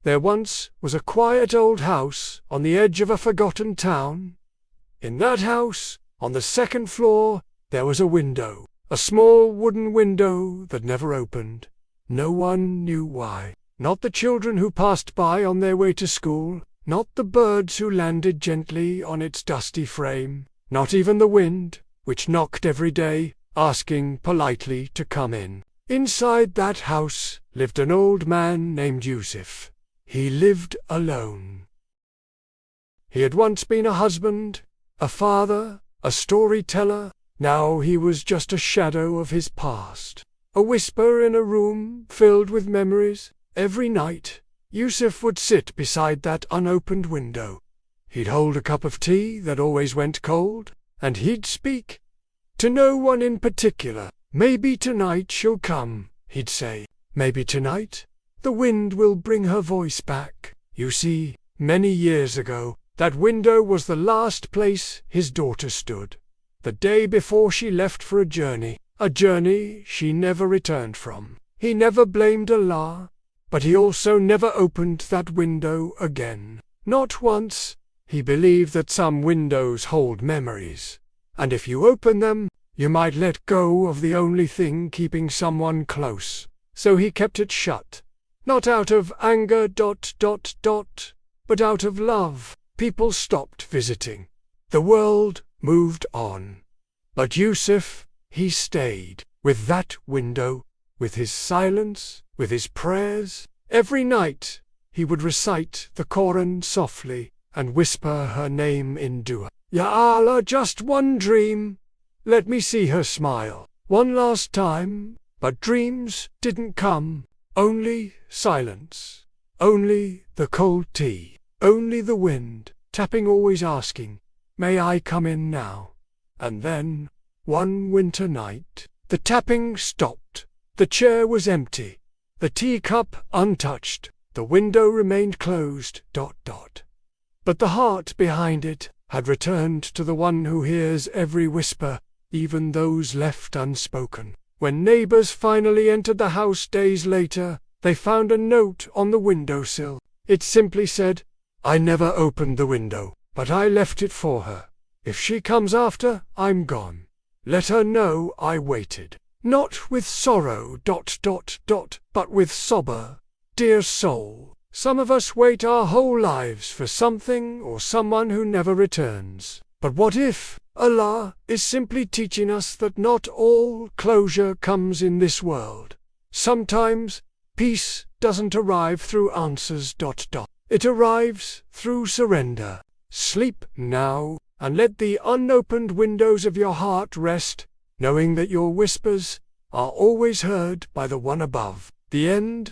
There once was a quiet old house on the edge of a forgotten town. In that house, on the second floor, there was a window, a small wooden window that never opened. No one knew why. Not the children who passed by on their way to school, not the birds who landed gently on its dusty frame, not even the wind, which knocked every day, asking politely to come in. Inside that house lived an old man named Yusuf. He lived alone. He had once been a husband, a father, a storyteller. Now he was just a shadow of his past, a whisper in a room filled with memories. Every night, Yusuf would sit beside that unopened window. He'd hold a cup of tea that always went cold, and he'd speak. To no one in particular. Maybe tonight she'll come, he'd say. Maybe tonight the wind will bring her voice back. You see, many years ago, that window was the last place his daughter stood. The day before she left for a journey she never returned from. He never blamed Allah, but he also never opened that window again. Not once. He believed that some windows hold memories, and if you open them, you might let go of the only thing keeping someone close. So he kept it shut. Not out of anger, but out of love. People stopped visiting. The world moved on. But Yusuf, he stayed, with that window, with his silence, with his prayers. Every night he would recite the Quran softly and whisper her name in dua. Ya Allah, just one dream. Let me see her smile. One last time. But dreams didn't come. Only silence. Only the cold tea. Only the wind, tapping, always asking, "May I come in now?" And then, one winter night, the tapping stopped. The chair was empty. The teacup untouched. The window remained closed. But the heart behind it had returned to the one who hears every whisper, even those left unspoken. When neighbors finally entered the house days later, they found a note on the windowsill. It simply said, "I never opened the window, but I left it for her. If she comes after I'm gone, let her know I waited. Not with sorrow, but with sobber. Dear soul, some of us wait our whole lives for something or someone who never returns. But what if Allah is simply teaching us that not all closure comes in this world? Sometimes peace doesn't arrive through answers. It arrives through surrender. Sleep now, and let the unopened windows of your heart rest, knowing that your whispers are always heard by the one above." The end.